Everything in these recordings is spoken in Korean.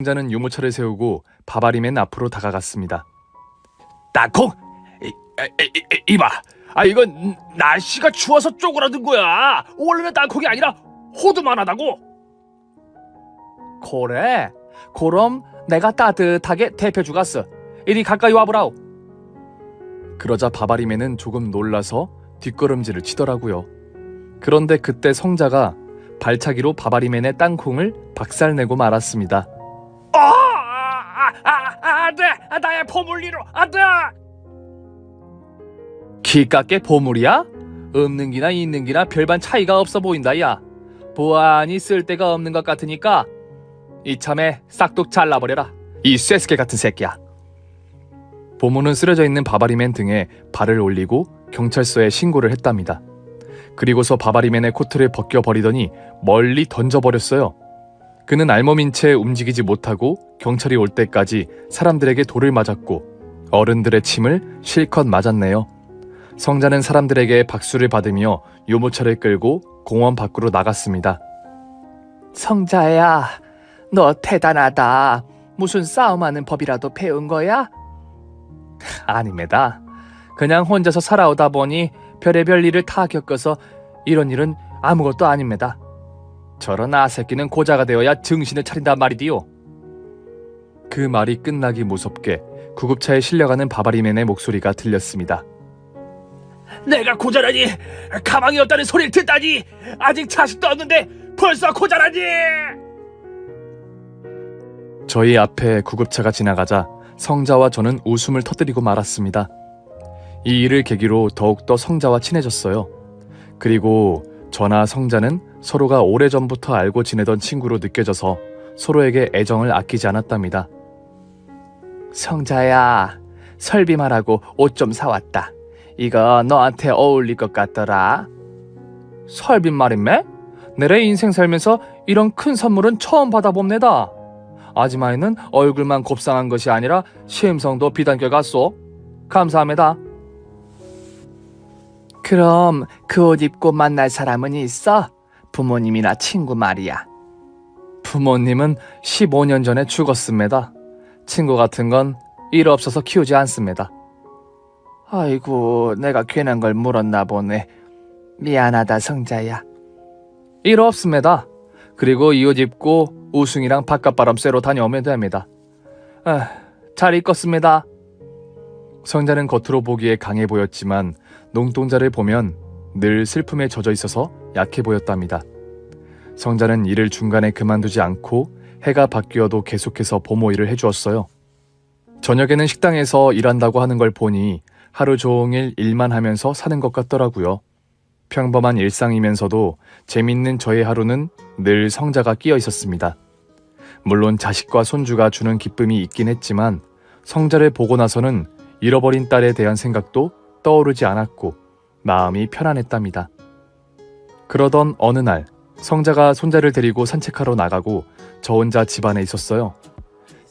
성자는 유모차를 세우고 바바리맨 앞으로 다가갔습니다. 땅콩! 이봐! 이건 날씨가 추워서 쪼그라든 거야. 원래는 땅콩이 아니라 호두만 하다고. 그래? 그럼 내가 따뜻하게 데펴주겠어. 이리 가까이 와보라오. 그러자 바바리맨은 조금 놀라서 뒷걸음질을 치더라고요. 그런데 그때 성자가 발차기로 바바리맨의 땅콩을 박살내고 말았습니다. 안돼! 나의 보물리로 안돼! 기깎게 보물이야? 없는 기나 있는 기나 별반 차이가 없어 보인다 야. 보안이 쓸데가 없는 것 같으니까 이참에 싹둑 잘라버려라. 이 쇠스케 같은 새끼야. 보물은 쓰러져 있는 바바리맨 등에 발을 올리고 경찰서에 신고를 했답니다. 그리고서 바바리맨의 코트를 벗겨버리더니 멀리 던져버렸어요. 그는 알몸인 채 움직이지 못하고 경찰이 올 때까지 사람들에게 돌을 맞았고 어른들의 침을 실컷 맞았네요. 성자는 사람들에게 박수를 받으며 유모차를 끌고 공원 밖으로 나갔습니다. 성자야, 너 대단하다. 무슨 싸움하는 법이라도 배운 거야? 아닙니다. 그냥 혼자서 살아오다 보니 별의별 일을 다 겪어서 이런 일은 아무것도 아닙니다. 저런 아새끼는 고자가 되어야 정신을 차린단 말이디요. 그 말이 끝나기 무섭게 구급차에 실려가는 바바리맨의 목소리가 들렸습니다. 내가 고자라니! 가망이 없다는 소리를 듣다니! 아직 자식도 없는데 벌써 고자라니! 저희 앞에 구급차가 지나가자 성자와 저는 웃음을 터뜨리고 말았습니다. 이 일을 계기로 더욱더 성자와 친해졌어요. 그리고 저나 성자는 서로가 오래전부터 알고 지내던 친구로 느껴져서 서로에게 애정을 아끼지 않았답니다. 성자야, 설비말하고 옷 좀 사왔다. 이거 너한테 어울릴 것 같더라. 설비말이매? 내래 인생 살면서 이런 큰 선물은 처음 받아봅니다. 아지마이는 얼굴만 곱상한 것이 아니라 심성도 비단결 같소. 감사합니다. 그럼 그 옷 입고 만날 사람은 있어? 부모님이나 친구 말이야. 부모님은 15년 전에 죽었습니다. 친구 같은 건 일 없어서 키우지 않습니다. 아이고, 내가 괜한 걸 물었나 보네. 미안하다 성자야. 일 없습니다. 그리고 이 옷 입고 우승이랑 바깥바람 쐬러 다녀오면 됩니다. 잘 입겠습니다. 성자는 겉으로 보기에 강해 보였지만 눈동자를 보면 늘 슬픔에 젖어 있어서 약해 보였답니다. 성자는 일을 중간에 그만두지 않고 해가 바뀌어도 계속해서 보모 일을 해주었어요. 저녁에는 식당에서 일한다고 하는 걸 보니 하루 종일 일만 하면서 사는 것 같더라고요. 평범한 일상이면서도 재밌는 저의 하루는 늘 성자가 끼어 있었습니다. 물론 자식과 손주가 주는 기쁨이 있긴 했지만 성자를 보고 나서는 잃어버린 딸에 대한 생각도 떠오르지 않았고 마음이 편안했답니다. 그러던 어느 날 성자가 손자를 데리고 산책하러 나가고 저 혼자 집안에 있었어요.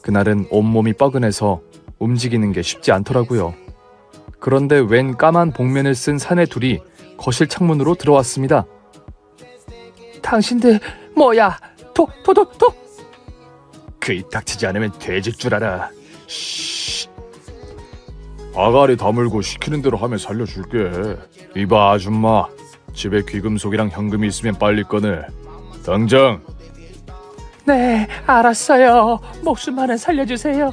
그날은 온몸이 뻐근해서 움직이는 게 쉽지 않더라고요. 그런데 웬 까만 복면을 쓴 사내 둘이 거실 창문으로 들어왔습니다. 당신들 뭐야? 도! 그이 닥치지 않으면 돼질 줄 알아. 쉿. 아가리 다물고 시키는 대로 하면 살려줄게. 이봐 아줌마, 집에 귀금속이랑 현금이 있으면 빨리 꺼내. 당장. 네, 알았어요. 목숨만은 살려주세요.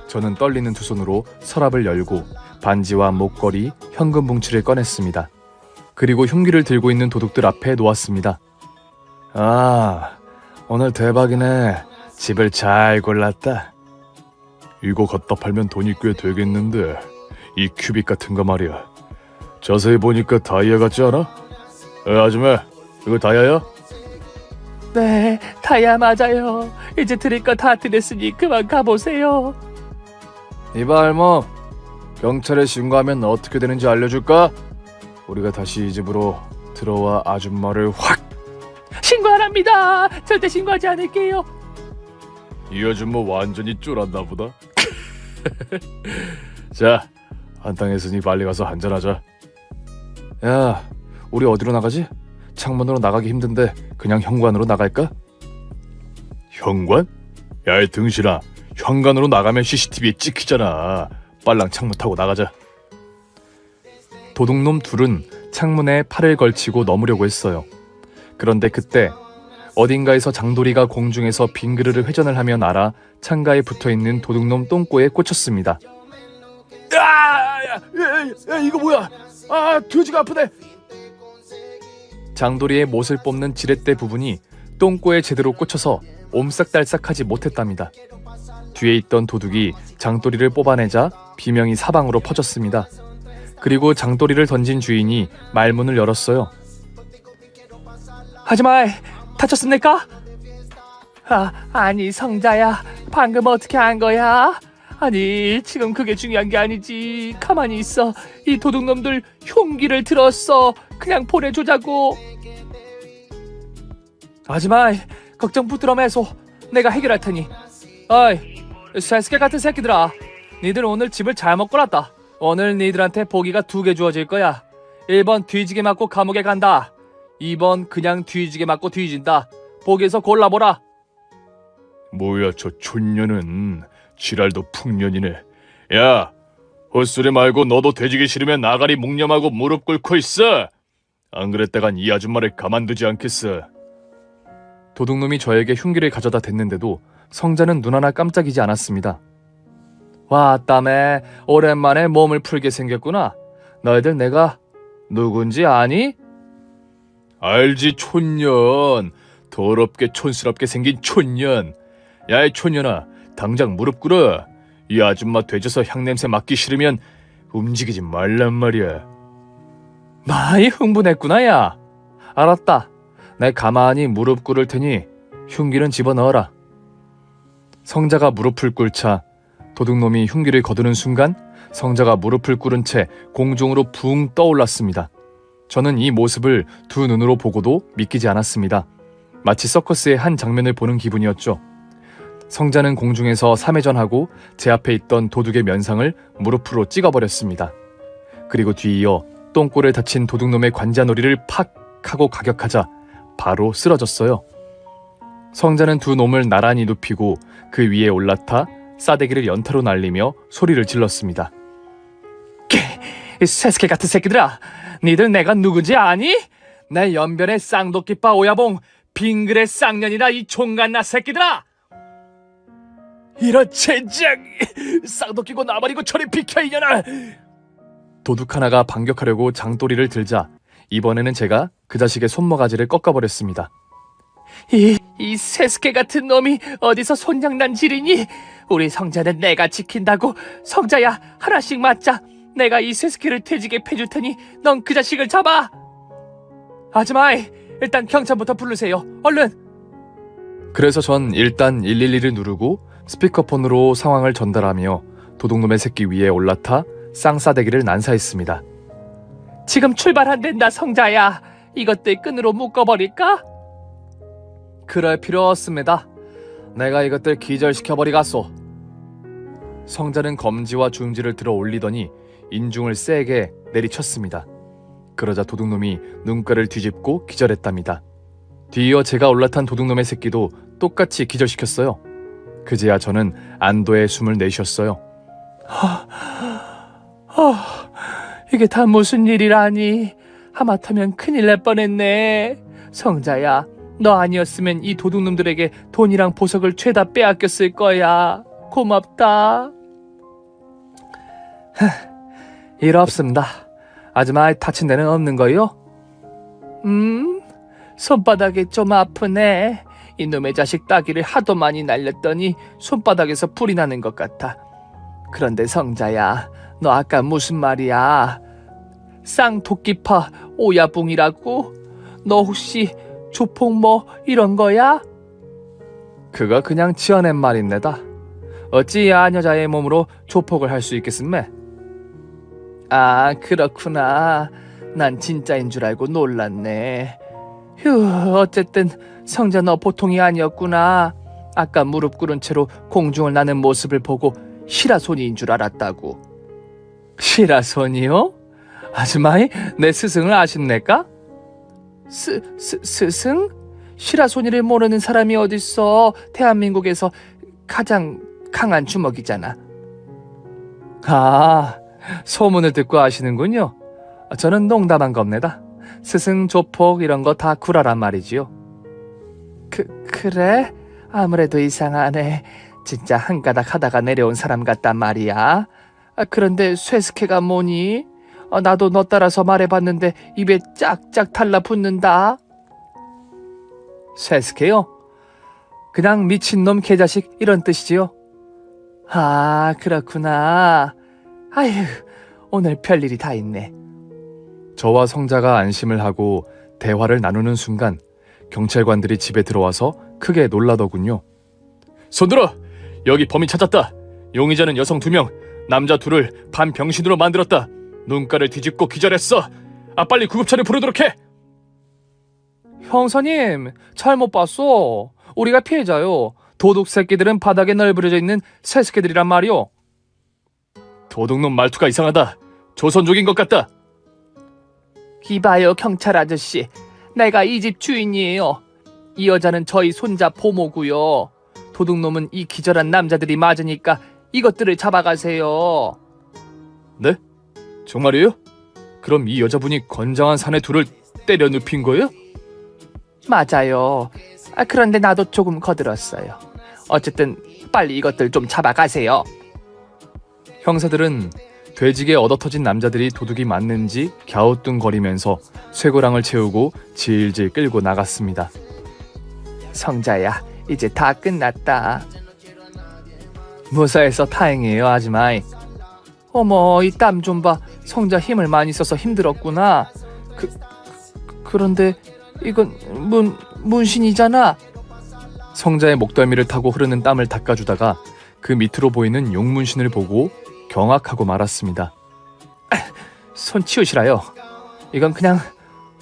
저는 떨리는 두 손으로 서랍을 열고 반지와 목걸이, 현금 뭉치를 꺼냈습니다. 그리고 흉기를 들고 있는 도둑들 앞에 놓았습니다. 아, 오늘 대박이네. 집을 잘 골랐다. 이거 갖다 팔면 돈이 꽤 되겠는데. 이 큐빅 같은 거 말이야. 자세히 보니까 다이아 같지 않아? 아줌마, 이거 다이아야? 네, 다이아 맞아요. 이제 드릴 거 다 드렸으니 그만 가보세요. 이봐 할멈, 경찰에 신고하면 어떻게 되는지 알려줄까? 우리가 다시 이 집으로 들어와 아줌마를 확! 신고 안 합니다. 절대 신고하지 않을게요. 이 아줌마 완전히 쫄았나 보다. 자, 한탕했으니 빨리 가서 한잔하자. 야, 우리 어디로 나가지? 창문으로 나가기 힘든데 그냥 현관으로 나갈까? 현관? 야, 이 등신아, 현관으로 나가면 CCTV에 찍히잖아. 빨랑 창문 타고 나가자. 도둑놈 둘은 창문에 팔을 걸치고 넘으려고 했어요. 그런데 그때 어딘가에서 장돌이가 공중에서 빙그르르 회전을 하며 날아 창가에 붙어있는 도둑놈 똥꼬에 꽂혔습니다. 야, 이거 뭐야? 아, 돼지가 아프네. 장돌이의 못을 뽑는 지렛대 부분이 똥꼬에 제대로 꽂혀서 옴싹달싹하지 못했답니다. 뒤에 있던 도둑이 장돌이를 뽑아내자 비명이 사방으로 퍼졌습니다. 그리고 장돌이를 던진 주인이 말문을 열었어요. 하지마, 다쳤습니까? 아니 성자야, 방금 어떻게 한 거야? 아니 지금 그게 중요한 게 아니지. 가만히 있어. 이 도둑놈들 흉기를 들었어. 그냥 보내주자고. 하지마, 걱정 붙들어 매소. 내가 해결할 테니. 어이, 새스케 같은 새끼들아, 니들 오늘 집을 잘못 골랐다. 오늘 니들한테 보기가 2개 주어질 거야. 1번 뒤지게 맞고 감옥에 간다. 2번 그냥 뒤지게 맞고 뒤진다. 보기에서 골라보라. 뭐야, 저 촌년은 지랄도 풍년이네. 야, 헛소리 말고 너도 돼지기 싫으면 나가리 묵념하고 무릎 꿇고 있어. 안 그랬다간 이 아줌마를 가만두지 않겠어. 도둑놈이 저에게 흉기를 가져다 댔는데도 성자는 눈 하나 깜짝이지 않았습니다. 왔다매, 오랜만에 몸을 풀게 생겼구나. 너희들 내가 누군지 아니? 알지, 촌년. 더럽게 촌스럽게 생긴 촌년. 야, 이 촌년아, 당장 무릎 꿇어. 이 아줌마 되져서 향냄새 맡기 싫으면 움직이지 말란 말이야. 많이 흥분했구나 야. 알았다. 내 가만히 무릎 꿇을 테니 흉기는 집어넣어라. 성자가 무릎을 꿇자 도둑놈이 흉기를 거두는 순간 성자가 무릎을 꿇은 채 공중으로 붕 떠올랐습니다. 저는 이 모습을 두 눈으로 보고도 믿기지 않았습니다. 마치 서커스의 한 장면을 보는 기분이었죠. 성자는 공중에서 3회전하고 제 앞에 있던 도둑의 면상을 무릎으로 찍어버렸습니다. 그리고 뒤이어 똥꼬를 다친 도둑놈의 관자놀이를 팍 하고 가격하자 바로 쓰러졌어요. 성자는 두 놈을 나란히 눕히고 그 위에 올라타 싸대기를 연타로 날리며 소리를 질렀습니다. 세스케 같은 새끼들아, 니들 내가 누군지 아니? 내 연변의 쌍도끼빠 오야봉 빙그레 쌍년이다, 이 종갓나 새끼들아! 이런 젠장! 쌍도끼고 나발이고 저리 비켜 이년아! 도둑 하나가 반격하려고 장도리를 들자 이번에는 제가 그 자식의 손모가지를 꺾어버렸습니다. 이 세스케 같은 놈이 어디서 손장난 지리니? 우리 성자는 내가 지킨다고. 성자야, 하나씩 맞자. 내가 이 세스케를 퇴직에 패줄 테니 넌 그 자식을 잡아. 하지마, 일단 경찰부터 부르세요. 얼른. 그래서 전 일단 112를 누르고 스피커폰으로 상황을 전달하며 도둑놈의 새끼 위에 올라타 쌍싸대기를 난사했습니다. 지금 출발한댄다 성자야. 이것들 끈으로 묶어버릴까? 그럴 필요 없습니다. 내가 이것들 기절시켜버리겠소. 성자는 검지와 중지를 들어 올리더니 인중을 세게 내리쳤습니다. 그러자 도둑놈이 눈가를 뒤집고 기절했답니다. 뒤이어 제가 올라탄 도둑놈의 새끼도 똑같이 기절시켰어요. 그제야 저는 안도의 숨을 내쉬었어요. 이게 다 무슨 일이라니. 하마터면 큰일 날 뻔했네. 성자야, 너 아니었으면 이 도둑놈들에게 돈이랑 보석을 죄다 빼앗겼을 거야. 고맙다. 일 없습니다. 아줌마 다친 데는 없는 거요? 손바닥이 좀 아프네. 이놈의 자식 따기를 하도 많이 날렸더니 손바닥에서 불이 나는 것 같아. 그런데 성자야, 너 아까 무슨 말이야? 쌍토끼파 오야붕이라고? 너 혹시 조폭 뭐 이런 거야? 그거 그냥 지어낸 말인데다. 어찌 야한 여자의 몸으로 조폭을 할 수 있겠음매? 아, 그렇구나. 난 진짜인 줄 알고 놀랐네. 휴, 어쨌든 성자 너 보통이 아니었구나. 아까 무릎 꿇은 채로 공중을 나는 모습을 보고 시라소니인 줄 알았다고. 시라소니요? 아줌마이 내 스승을 아십니까? 스승? 시라소니를 모르는 사람이 어딨어. 대한민국에서 가장 강한 주먹이잖아. 아, 소문을 듣고 아시는군요. 저는 농담한 겁니다. 스승, 조폭 이런 거 다 구라란 말이지요. 그래? 아무래도 이상하네. 진짜 한 가닥 하다가 내려온 사람 같단 말이야. 그런데 쇠스케가 뭐니? 나도 너 따라서 말해봤는데 입에 짝짝 달라붙는다. 쇠스케요? 그냥 미친놈 개자식 이런 뜻이지요. 아, 그렇구나. 아휴, 오늘 별일이 다 있네. 저와 성자가 안심을 하고 대화를 나누는 순간 경찰관들이 집에 들어와서 크게 놀라더군요. 손들어! 여기 범인 찾았다. 용의자는 여성 2명, 남자 2를 반병신으로 만들었다. 눈가를 뒤집고 기절했어. 빨리 구급차를 부르도록 해. 형사님, 잘못 봤어. 우리가 피해자요. 도둑 새끼들은 바닥에 널브러져 있는 새새끼들이란 말이오. 도둑놈 말투가 이상하다. 조선족인 것 같다. 이봐요, 경찰 아저씨. 내가 이 집 주인이에요. 이 여자는 저희 손자 보모고요. 도둑놈은 이 기절한 남자들이 맞으니까 이것들을 잡아가세요. 네? 정말이에요? 그럼 이 여자분이 건장한 사내 2를 때려 눕힌 거예요? 맞아요. 그런데 나도 조금 거들었어요. 어쨌든 빨리 이것들 좀 잡아가세요. 형사들은 돼지게 얻어터진 남자들이 도둑이 맞는지 갸우뚱거리면서 쇠고랑을 채우고 질질 끌고 나갔습니다. 성자야, 이제 다 끝났다. 무사해서 다행이에요, 아줌마이. 어머, 이 땀 좀 봐. 성자 힘을 많이 써서 힘들었구나. 그런데 이건 문신이잖아. 성자의 목덜미를 타고 흐르는 땀을 닦아주다가 그 밑으로 보이는 용문신을 보고 경악하고 말았습니다. 손 치우시라요. 이건 그냥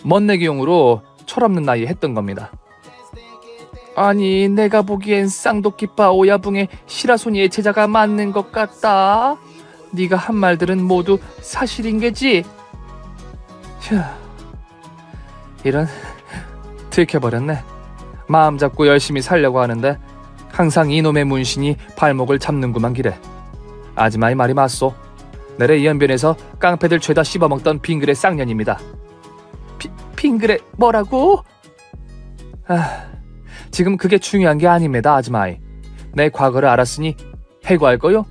멋내기용으로 철없는 나이에 했던 겁니다. 아니, 내가 보기엔 쌍도끼파 오야붕의 시라소니의 제자가 맞는 것 같다. 네가 한 말들은 모두 사실인 게지? 휴, 이런, 들켜버렸네. 마음 잡고 열심히 살려고 하는데 항상 이놈의 문신이 발목을 잡는구만 기래. 아줌마의 말이 맞소. 내래 이연변에서 깡패들 죄다 씹어먹던 빙그레 쌍년입니다. 빙그레 뭐라고? 지금 그게 중요한 게 아닙니다, 아줌마이. 내 과거를 알았으니 해고할 거요?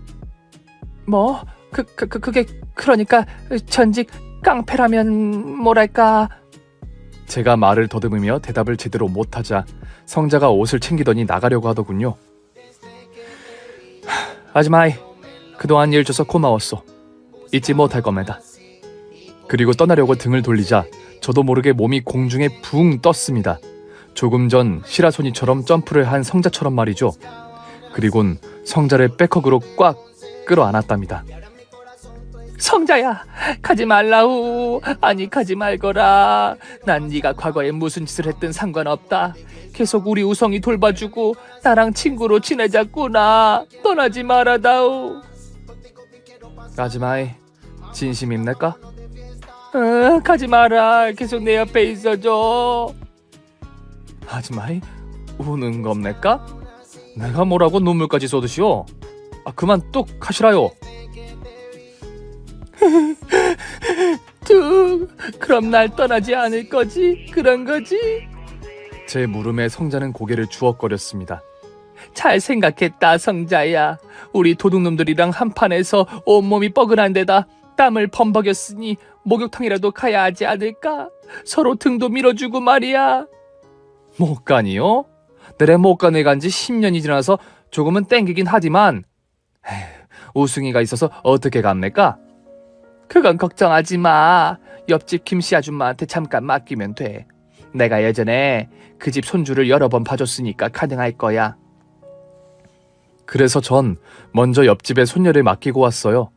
뭐? 그게 그러니까 전직 깡패라면 뭐랄까. 제가 말을 더듬으며 대답을 제대로 못하자 성자가 옷을 챙기더니 나가려고 하더군요. 아줌마이, 그동안 일 줘서 고마웠소. 잊지 못할 겁니다. 그리고 떠나려고 등을 돌리자 저도 모르게 몸이 공중에 붕 떴습니다. 조금 전 시라소니처럼 점프를 한 성자처럼 말이죠. 그리곤 성자를 백허그로 꽉 끌어안았답니다. 성자야, 가지 말라우. 아니, 가지 말거라. 난 네가 과거에 무슨 짓을 했든 상관없다. 계속 우리 우성이 돌봐주고 나랑 친구로 지내자꾸나. 떠나지 말아다오. 아줌마이, 진심입니까? 가지 마라. 계속 내 옆에 있어줘. 아줌마이, 우는 겁니까? 내가 뭐라고 눈물까지 쏟으시오? 그만 뚝 하시라요. 뚝, 그럼 날 떠나지 않을 거지? 그런 거지? 제 물음에 성자는 고개를 주걱거렸습니다. 잘 생각했다, 성자야. 우리 도둑놈들이랑 한판에서 온몸이 뻐근한 데다 땀을 범벅였으니 목욕탕이라도 가야 하지 않을까? 서로 등도 밀어주고 말이야. 못 가니요? 내래 못 가네 간지 10년이 지나서 조금은 땡기긴 하지만 우승이가 있어서 어떻게 갑니까? 그건 걱정하지 마. 옆집 김씨 아줌마한테 잠깐 맡기면 돼. 내가 예전에 그 집 손주를 여러 번 봐줬으니까 가능할 거야. 그래서 전 먼저 옆집에 손녀를 맡기고 왔어요.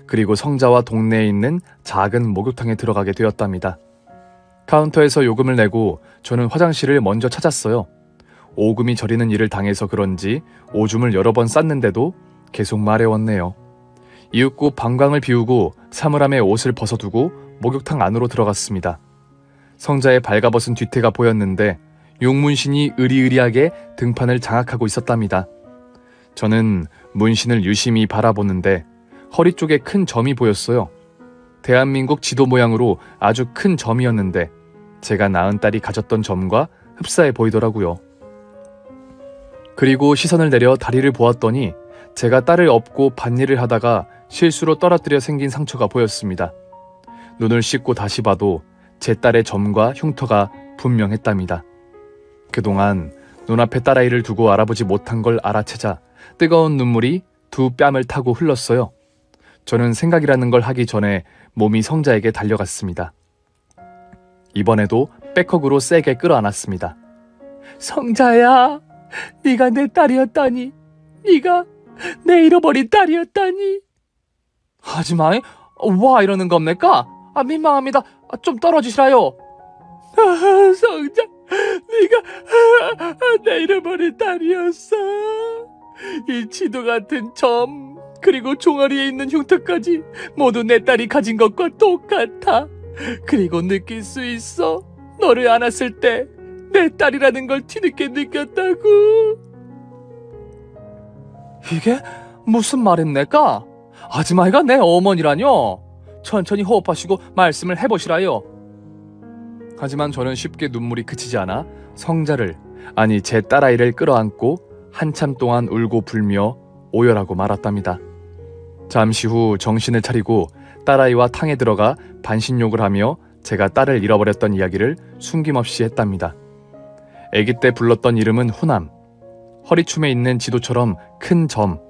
그리고 성자와 동네에 있는 작은 목욕탕에 들어가게 되었답니다. 카운터에서 요금을 내고 저는 화장실을 먼저 찾았어요. 오금이 저리는 일을 당해서 그런지 오줌을 여러 번 쌌는데도 계속 마려웠네요. 이윽고 방광을 비우고 사물함에 옷을 벗어두고 목욕탕 안으로 들어갔습니다. 성자의 발가벗은 뒤태가 보였는데 용문신이 으리으리하게 등판을 장악하고 있었답니다. 저는 문신을 유심히 바라보는데 허리 쪽에 큰 점이 보였어요. 대한민국 지도 모양으로 아주 큰 점이었는데 제가 낳은 딸이 가졌던 점과 흡사해 보이더라고요. 그리고 시선을 내려 다리를 보았더니 제가 딸을 업고 밭일을 하다가 실수로 떨어뜨려 생긴 상처가 보였습니다. 눈을 씻고 다시 봐도 제 딸의 점과 흉터가 분명했답니다. 그동안 눈앞에 딸아이를 두고 알아보지 못한 걸 알아채자 뜨거운 눈물이 두 뺨을 타고 흘렀어요. 저는 생각이라는 걸 하기 전에 몸이 성자에게 달려갔습니다. 이번에도 백허그로 세게 끌어안았습니다. 성자야, 네가 내 딸이었다니. 네가 내 잃어버린 딸이었다니. 하지마, 와 이러는 겁니까? 민망합니다. 좀 떨어지시라요. 성자, 네가 내 잃어버린 딸이었어. 이 지도 같은 점, 그리고 종아리에 있는 흉터까지 모두 내 딸이 가진 것과 똑같아. 그리고 느낄 수 있어. 너를 안았을 때 내 딸이라는 걸 뒤늦게 느꼈다고. 이게 무슨 말입니까? 아줌마이가 내 어머니라뇨? 천천히 호흡하시고 말씀을 해보시라요. 하지만 저는 쉽게 눈물이 그치지 않아 성자를, 아니 제 딸아이를 끌어안고 한참 동안 울고 불며 오열하고 말았답니다. 잠시 후 정신을 차리고 딸아이와 탕에 들어가 반신욕을 하며 제가 딸을 잃어버렸던 이야기를 숨김없이 했답니다. 아기 때 불렀던 이름은 후남, 허리춤에 있는 지도처럼 큰 점,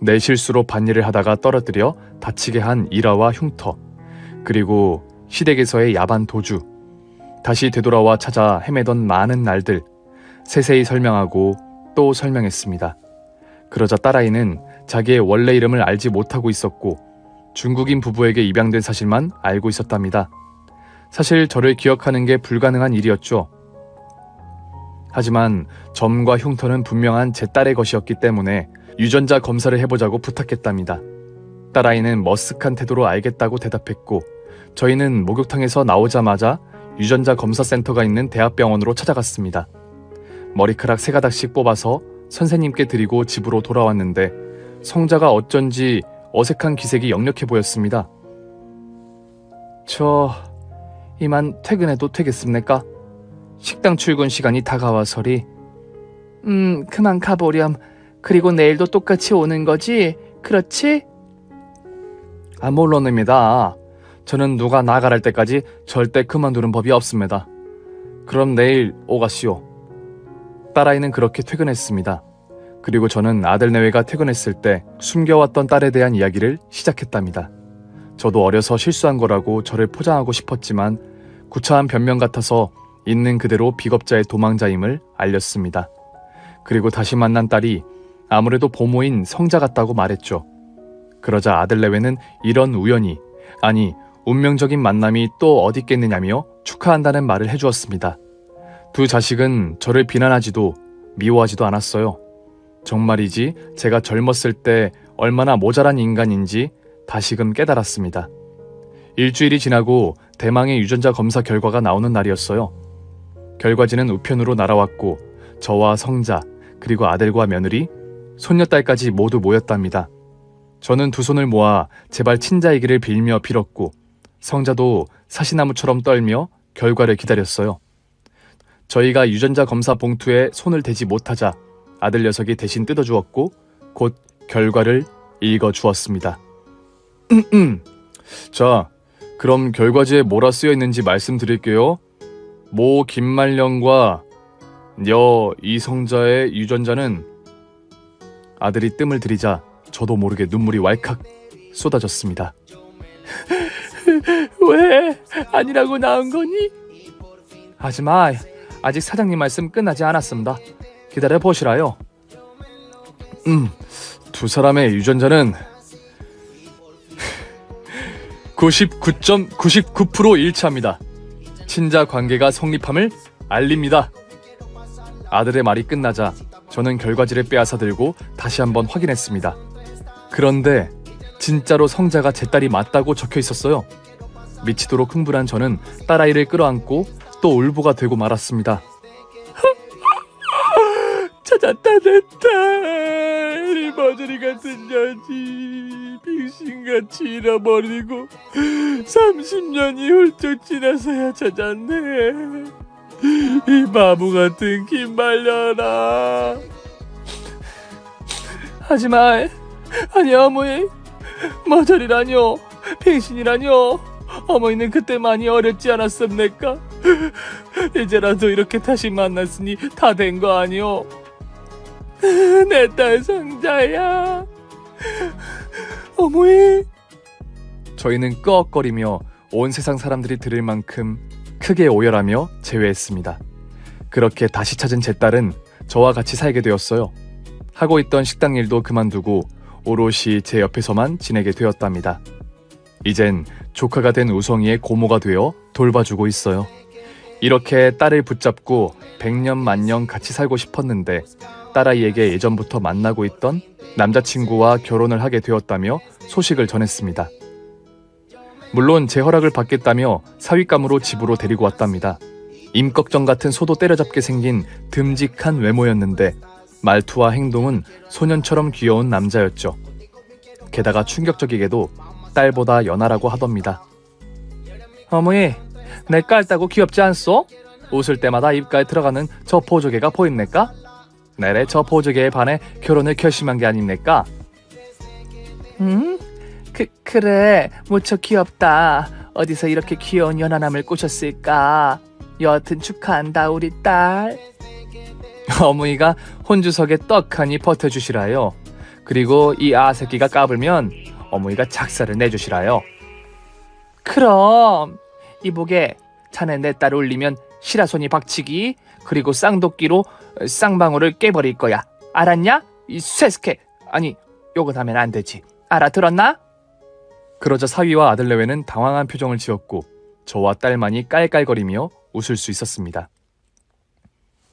내 실수로 밭일을 하다가 떨어뜨려 다치게 한 일화와 흉터, 그리고 시댁에서의 야반 도주, 다시 되돌아와 찾아 헤매던 많은 날들 세세히 설명하고 또 설명했습니다. 그러자 딸아이는 자기의 원래 이름을 알지 못하고 있었고 중국인 부부에게 입양된 사실만 알고 있었답니다. 사실 저를 기억하는 게 불가능한 일이었죠. 하지만 점과 흉터는 분명한 제 딸의 것이었기 때문에 유전자 검사를 해보자고 부탁했답니다. 딸아이는 머쓱한 태도로 알겠다고 대답했고 저희는 목욕탕에서 나오자마자 유전자 검사 센터가 있는 대학병원으로 찾아갔습니다. 머리카락 3가닥씩 뽑아서 선생님께 드리고 집으로 돌아왔는데 성자가 어쩐지 어색한 기색이 역력해 보였습니다. 저 이만 퇴근해도 되겠습니까? 식당 출근 시간이 다가와서리. 그만 가보렴. 그리고 내일도 똑같이 오는 거지? 그렇지? 물론입니다. 저는 누가 나가랄 때까지 절대 그만두는 법이 없습니다. 그럼 내일 오가시오. 딸아이는 그렇게 퇴근했습니다. 그리고 저는 아들내외가 퇴근했을 때 숨겨왔던 딸에 대한 이야기를 시작했답니다. 저도 어려서 실수한 거라고 저를 포장하고 싶었지만 구차한 변명 같아서 있는 그대로 비겁자의 도망자임을 알렸습니다. 그리고 다시 만난 딸이 아무래도 보모인 성자 같다고 말했죠. 그러자 아들내외는 이런 우연이, 아니 운명적인 만남이 또 어디 있겠느냐며 축하한다는 말을 해주었습니다. 두 자식은 저를 비난하지도 미워하지도 않았어요. 정말이지 제가 젊었을 때 얼마나 모자란 인간인지 다시금 깨달았습니다. 일주일이 지나고 대망의 유전자 검사 결과가 나오는 날이었어요. 결과지는 우편으로 날아왔고 저와 성자, 그리고 아들과 며느리, 손녀딸까지 모두 모였답니다. 저는 두 손을 모아 제발 친자이기를 빌며 빌었고 성자도 사시나무처럼 떨며 결과를 기다렸어요. 저희가 유전자 검사 봉투에 손을 대지 못하자 아들 녀석이 대신 뜯어주었고 곧 결과를 읽어주었습니다. 자, 그럼 결과지에 뭐라 쓰여있는지 말씀드릴게요. 모 김말령과 여 이성자의 유전자는. 아들이 뜸을 들이자 저도 모르게 눈물이 왈칵 쏟아졌습니다. 왜 아니라고 나온 거니? 하지마, 아직 사장님 말씀 끝나지 않았습니다. 기다려 보시라요. 두 사람의 유전자는 99.99% 일치합니다. 친자 관계가 성립함을 알립니다. 아들의 말이 끝나자 저는 결과지를 빼앗아 들고 다시 한번 확인했습니다. 그런데 진짜로 성자가 제 딸이 맞다고 적혀 있었어요. 미치도록 흥분한 저는 딸아이를 끌어안고 또 울보가 되고 말았습니다. 찾았다, 내 딸. 머저리 같은 년이 빙신같이 잃어버리고 30년이 훌쩍 지나서야 찾았네. 이 바보 같은 김말년아. 하지마. 아니 어머니, 머저리라뇨, 빙신이라뇨. 어머니는 그때 많이 어렸지 않았습니까? 이제라도 이렇게 다시 만났으니 다 된 거 아니오? 내 딸 상자야. 어머니. 저희는 끄억거리며 온 세상 사람들이 들을 만큼 크게 오열하며 제외했습니다. 그렇게 다시 찾은 제 딸은 저와 같이 살게 되었어요. 하고 있던 식당 일도 그만두고 오롯이 제 옆에서만 지내게 되었답니다. 이젠 조카가 된 우성이의 고모가 되어 돌봐주고 있어요. 이렇게 딸을 붙잡고 100년 만년 같이 살고 싶었는데 딸아이에게 예전부터 만나고 있던 남자친구와 결혼을 하게 되었다며 소식을 전했습니다. 물론 제 허락을 받겠다며 사윗감으로 집으로 데리고 왔답니다. 임꺽정 같은 소도 때려잡게 생긴 듬직한 외모였는데 말투와 행동은 소년처럼 귀여운 남자였죠. 게다가 충격적이게도 딸보다 연하라고 하답니다. 어머니, 내 깔따고 귀엽지 않소? 웃을 때마다 입가에 들어가는 저 보조개가 보입니까? 내래 저 보조개에 반해 결혼을 결심한 게 아닙니까? 그래, 무척 귀엽다. 어디서 이렇게 귀여운 연하남을 꼬셨을까? 여하튼 축하한다, 우리 딸. 어머니가 혼주석에 떡하니 버텨주시라요. 그리고 이 아새끼가 까불면 어머니가 작사를 내주시라요. 그럼 이보게, 자네 내 딸 올리면 시라손이 박치기, 그리고 쌍도끼로 쌍방울을 깨버릴 거야. 알았냐? 이 쇠스케. 아니, 욕은 하면 안 되지. 알아들었나? 그러자 사위와 아들내외는 당황한 표정을 지었고 저와 딸만이 깔깔거리며 웃을 수 있었습니다.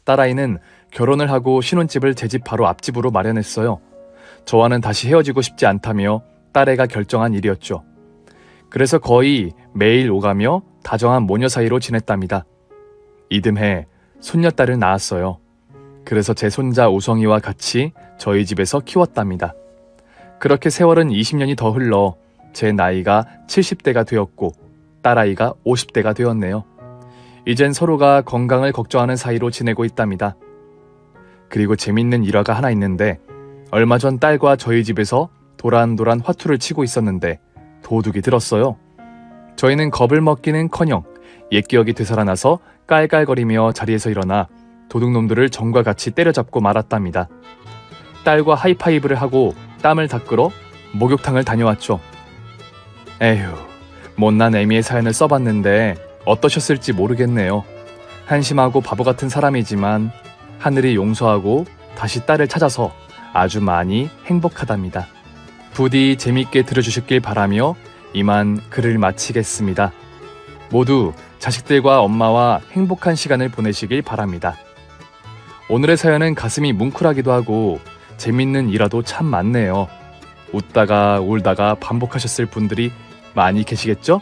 딸아이는 결혼을 하고 신혼집을 제 집 바로 앞집으로 마련했어요. 저와는 다시 헤어지고 싶지 않다며 딸애가 결정한 일이었죠. 그래서 거의 매일 오가며 다정한 모녀 사이로 지냈답니다. 이듬해 손녀딸을 낳았어요. 그래서 제 손자 우성이와 같이 저희 집에서 키웠답니다. 그렇게 세월은 20년이 더 흘러 제 나이가 70대가 되었고 딸아이가 50대가 되었네요. 이젠 서로가 건강을 걱정하는 사이로 지내고 있답니다. 그리고 재밌는 일화가 하나 있는데 얼마 전 딸과 저희 집에서 도란도란 화투를 치고 있었는데 도둑이 들었어요. 저희는 겁을 먹기는커녕 옛 기억이 되살아나서 깔깔거리며 자리에서 일어나 도둑놈들을 전과 같이 때려잡고 말았답니다. 딸과 하이파이브를 하고 땀을 닦으러 목욕탕을 다녀왔죠. 에휴, 못난 애미의 사연을 써봤는데 어떠셨을지 모르겠네요. 한심하고 바보 같은 사람이지만 하늘이 용서하고 다시 딸을 찾아서 아주 많이 행복하답니다. 부디 재밌게 들어주셨길 바라며 이만 글을 마치겠습니다. 모두 자식들과 엄마와 행복한 시간을 보내시길 바랍니다. 오늘의 사연은 가슴이 뭉클하기도 하고 재밌는 일화도 참 많네요. 웃다가 울다가 반복하셨을 분들이 많이 계시겠죠?